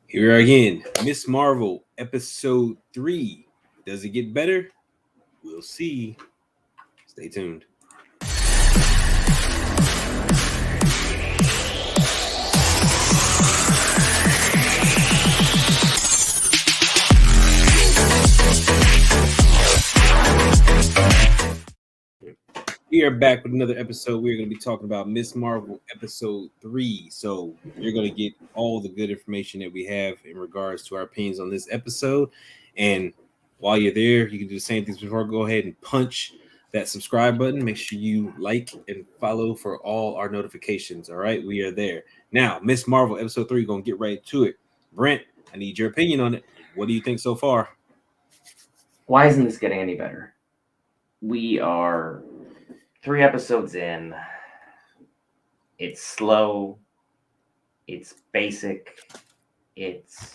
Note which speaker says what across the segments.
Speaker 1: Here we are again, Miss Marvel, episode 3. Does it get better? We'll see. Stay tuned. We are back with another episode. We're going to be talking about Miss Marvel episode 3. So, you're going to get all the good information that we have in regards to our opinions on this episode. And while you're there, you can do the same things before. Go ahead and punch that subscribe button. Make sure you like and follow for all our notifications. All right, we are there. Now, Miss Marvel episode 3, going to get right to it. Brent, I need your opinion on it. What do you think so far?
Speaker 2: Why isn't this getting any better? We are 3 episodes in. It's slow. It's basic. It's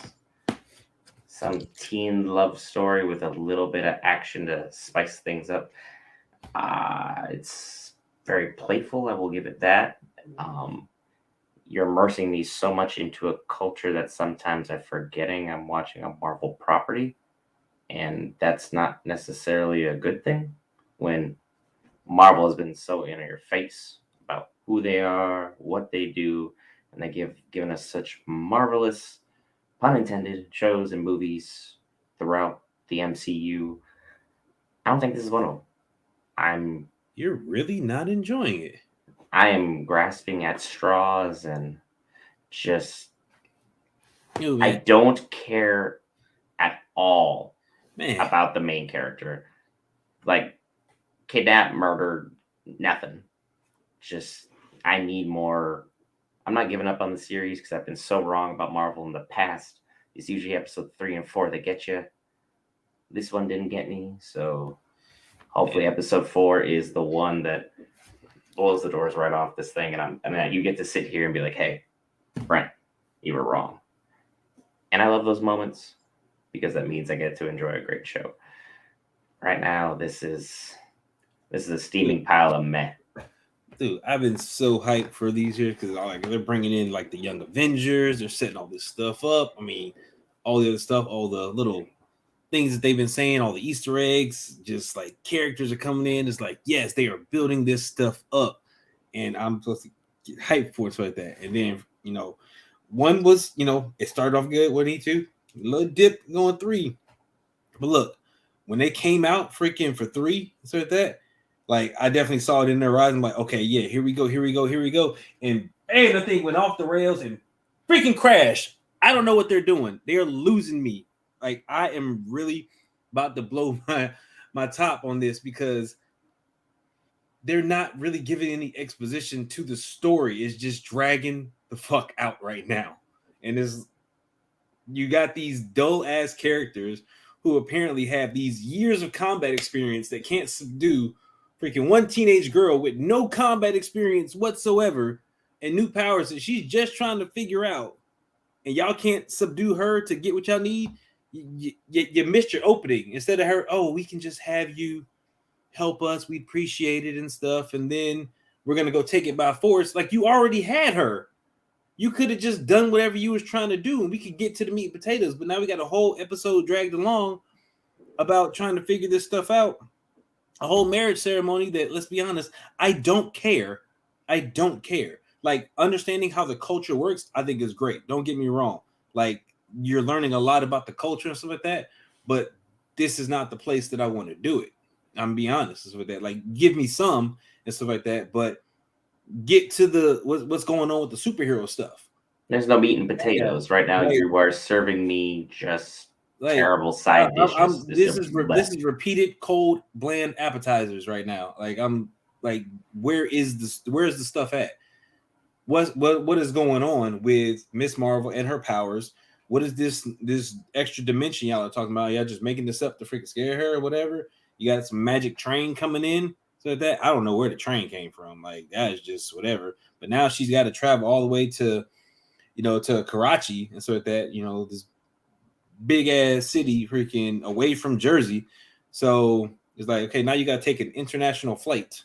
Speaker 2: some teen love story with a little bit of action to spice things up. It's very playful. I will give it that. You're immersing me so much into a culture that sometimes I'm forgetting I'm watching a Marvel property. And that's not necessarily a good thing when Marvel has been so in your face about who they are, what they do, and given us such marvelous, pun intended, shows and movies throughout the MCU. I don't think this is one of them.
Speaker 1: You're really not enjoying it.
Speaker 2: I am grasping at straws and just I don't care at all about the main character. Like, kidnapped, murdered, nothing. Just, I need more. I'm not giving up on the series because I've been so wrong about Marvel in the past. It's usually episode 3 and 4 that get you. This one didn't get me, so hopefully episode 4 is the one that blows the doors right off this thing, and you get to sit here and be like, hey, Brent, you were wrong. And I love those moments because that means I get to enjoy a great show. Right now, this is a steaming pile of meh.
Speaker 1: Dude, I've been so hyped for these years because they're bringing in like the Young Avengers. They're setting all this stuff up. I mean, all the other stuff, all the little things that they've been saying, all the Easter eggs, just like characters are coming in. It's like, yes, they are building this stuff up. And I'm supposed to get hyped for it like that. And then, one was, it started off good. What too? A little dip going 3. But look, when they came out freaking for 3, so like that, like I definitely saw it in their eyes. I'm like, okay, yeah, here we go. And hey, the thing went off the rails and freaking crashed. I don't know what they're doing. They're losing me. Like, I am really about to blow my top on this because they're not really giving any exposition to the story. It's just dragging the fuck out right now. And you got these dull ass characters who apparently have these years of combat experience that can't subdue freaking one teenage girl with no combat experience whatsoever and new powers that she's just trying to figure out. And y'all can't subdue her to get what y'all need. You missed your opening. Instead of her, oh, we can just have you help us. We appreciate it and stuff. And then we're going to go take it by force. Like, you already had her. You could have just done whatever you was trying to do and we could get to the meat and potatoes. But now we got a whole episode dragged along about trying to figure this stuff out. A whole marriage ceremony that, let's be honest, I don't care. Like, understanding how the culture works, I think is great. Don't get me wrong. Like, you're learning a lot about the culture and stuff like that. But this is not the place that I want to do it. I'm being honest with that. Like, give me some and stuff like that. But get to the what's going on with the superhero stuff.
Speaker 2: There's no meat and potatoes right now. You are serving me just terrible side dishes.
Speaker 1: This is repeated cold, bland appetizers right now. Like, I'm like, where's the stuff at? What is going on with Miss Marvel and her powers? What is this extra dimension y'all are talking about? Y'all just making this up to freaking scare her or whatever? You got some magic train coming in. So that I don't know where the train came from. Like, that is just whatever. But now she's got to travel all the way to, to Karachi and so that, this big ass city freaking away from Jersey. So it's like, okay, now you got to take an international flight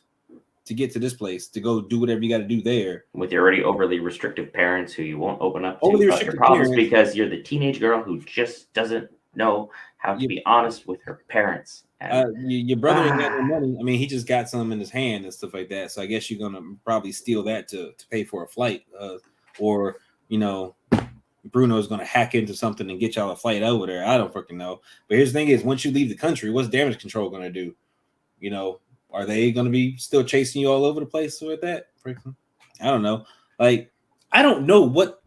Speaker 1: to get to this place to go do whatever you got to do there
Speaker 2: with your already overly restrictive parents who you won't open up to
Speaker 1: overly
Speaker 2: about your
Speaker 1: restricted
Speaker 2: problems
Speaker 1: parents.
Speaker 2: because you're the teenage girl who just doesn't know how to be honest with her parents. And,
Speaker 1: your brother ain't got no money. I mean, he just got some in his hand and stuff like that. So I guess you're gonna probably steal that to pay for a flight, or Bruno's gonna hack into something and get y'all a flight over there. I don't freaking know. But here's the thing: is once you leave the country, what's damage control gonna do? Are they gonna be still chasing you all over the place with that? I don't know. Like, I don't know what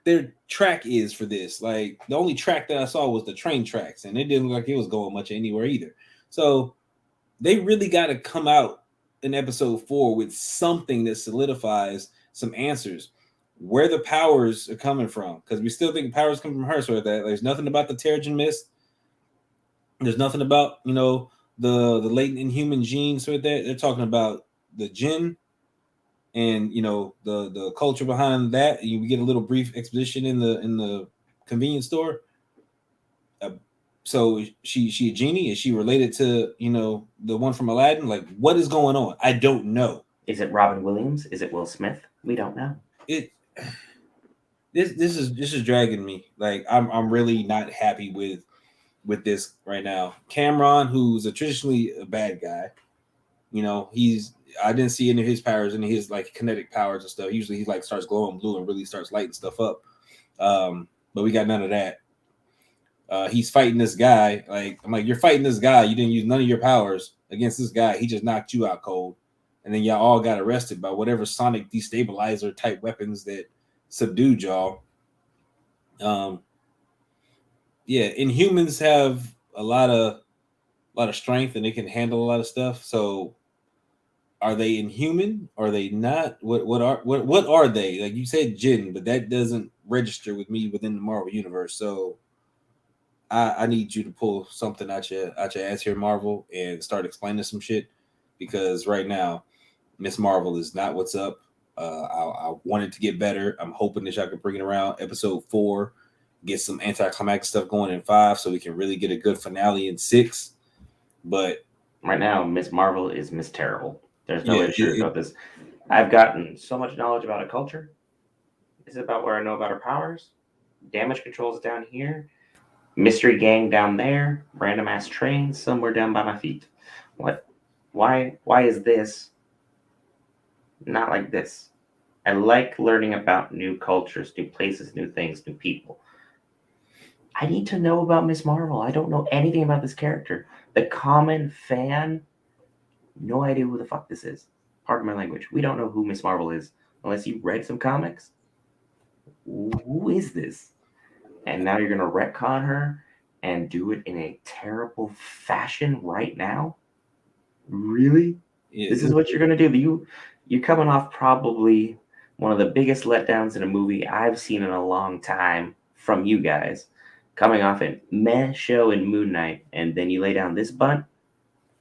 Speaker 1: their track is for this. Like, the only track that I saw was the train tracks, and it didn't look like it was going much anywhere either. So they really got to come out in episode 4 with something that solidifies some answers where the powers are coming from, because we still think powers come from her. So that there's nothing about the Terrigen Mist. There's nothing about the latent inhuman genes. So that they're talking about the Jinn and the culture behind that. We get a little brief exposition in the convenience store. So she a genie? Is she related to the one from Aladdin? Like, what is going on? I don't know.
Speaker 2: Is it Robin Williams? Is it Will Smith? We don't know.
Speaker 1: This is dragging me. Like, I'm really not happy with this right now. Camron, who's traditionally a bad guy, I didn't see any of his powers, any of his like kinetic powers and stuff. Usually he like starts glowing blue and really starts lighting stuff up. But we got none of that. He's fighting this guy. Like, I'm like, you're fighting this guy. You didn't use none of your powers against this guy. He just knocked you out cold. And then y'all all got arrested by whatever sonic destabilizer type weapons that subdued y'all. Inhumans have a lot of strength and they can handle a lot of stuff. So are they inhuman? Are they not? What are they? Like you said, Jinn, but that doesn't register with me within the Marvel universe. So I need you to pull something out your ass here, Marvel, and start explaining some shit, because right now, Miss Marvel is not what's up. I want it to get better. I'm hoping that y'all can bring it around episode 4, get some anticlimactic stuff going in 5, so we can really get a good finale in 6. But
Speaker 2: right now, Miss Marvel is Miss Terrible. There's no way to sugarcoat this. I've gotten so much knowledge about a culture. This is about where I know about her powers. Damage control is down here. Mystery gang down there. Random ass train somewhere down by my feet. What? Why is this not like this? I like learning about new cultures, new places, new things, new people. I need to know about Miss Marvel. I don't know anything about this character. The common fan, no idea who the fuck this is. Pardon my language. We don't know who Miss Marvel is unless you read some comics. Who is this? And now you're going to retcon her and do it in a terrible fashion right now? Really? Yeah, this is what you're going to do? You're coming off probably one of the biggest letdowns in a movie I've seen in a long time from you guys. Coming off a meh show in Moon Knight, and then you lay down this bunt.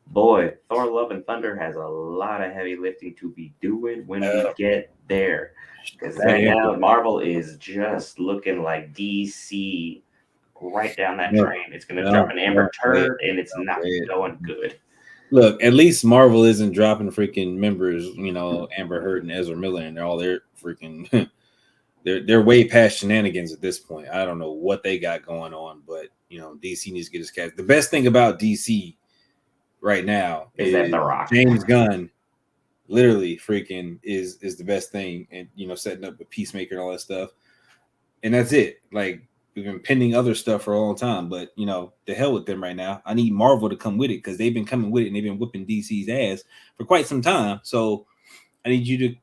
Speaker 2: Boy, Thor Love and Thunder has a lot of heavy lifting to be doing when we get there. Because right now, Marvel is just looking like DC right down that train. It's going to drop an Amber Turd, and it's not going good.
Speaker 1: Look, at least Marvel isn't dropping freaking members, Amber Heard and Ezra Miller, and they're all their freaking... they're way past shenanigans at this point. I don't know what they got going on, but, DC needs to get his cast. The best thing about DC right now
Speaker 2: is that The Rock.
Speaker 1: James Gunn literally freaking is the best thing, and setting up with Peacemaker and all that stuff, and that's it. Like, we've been pending other stuff for a long time, but the hell with them right now. I need Marvel to come with it, because they've been coming with it and they've been whipping DC's ass for quite some time. So I need you to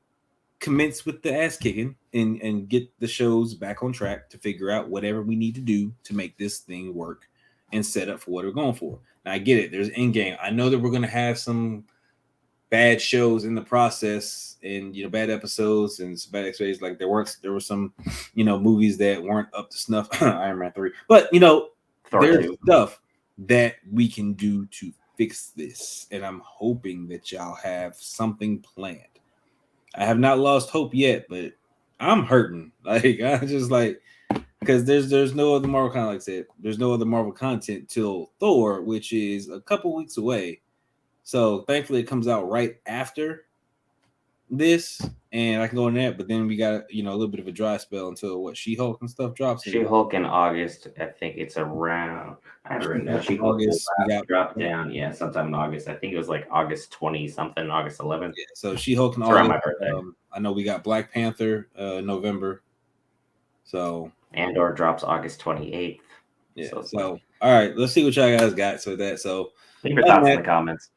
Speaker 1: commence with the ass kicking and get the shows back on track to figure out whatever we need to do to make this thing work and set up for what we're going for. Now, I get it. There's Endgame. I know that we're going to have some bad shows in the process, and bad episodes and some bad X-rays. Like, there were some movies that weren't up to snuff. Iron Man 3, but there's stuff that we can do to fix this, and I'm hoping that y'all have something planned. I have not lost hope yet, but I'm hurting. Like, I just because there's no other Marvel content. Like I said, there's no other Marvel content till Thor, which is a couple weeks away. So thankfully it comes out right after this, and I can go in that. But then we got a little bit of a dry spell until what She-Hulk and stuff drops.
Speaker 2: She-Hulk in August. I think it's around. I don't know. She-Hulk
Speaker 1: August. We got
Speaker 2: dropped down. Yeah, sometime in August. I think it was like August 20 something, August 11th.
Speaker 1: Yeah, so She-Hulk in August. Around my birthday. I know we got Black Panther November. So
Speaker 2: Andor drops August 28th.
Speaker 1: Yeah. So all right, let's see what y'all guys got. So
Speaker 2: leave your thoughts in the comments.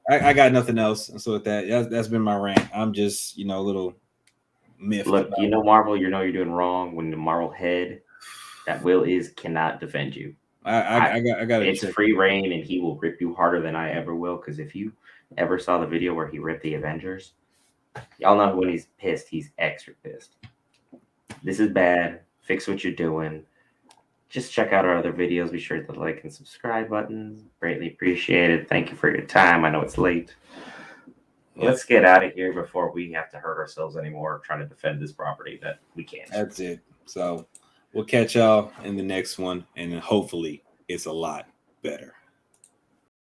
Speaker 1: I got nothing else. And so with that's been my rant. I'm just a little miffed.
Speaker 2: Look, Marvel, you're doing wrong when the Marvel head that Will is cannot defend you.
Speaker 1: I got
Speaker 2: it's free reign, and he will rip you harder than I ever will. Because if you ever saw the video where he ripped the Avengers, y'all know when he's pissed, he's extra pissed. This is bad. Fix what you're doing. Just check out our other videos. Be sure to hit the like and subscribe buttons. Greatly appreciated. Thank you for your time. I know it's late. Yeah. Let's get out of here before we have to hurt ourselves anymore trying to defend this property that we can't.
Speaker 1: That's it. So we'll catch y'all in the next one, and hopefully it's a lot better.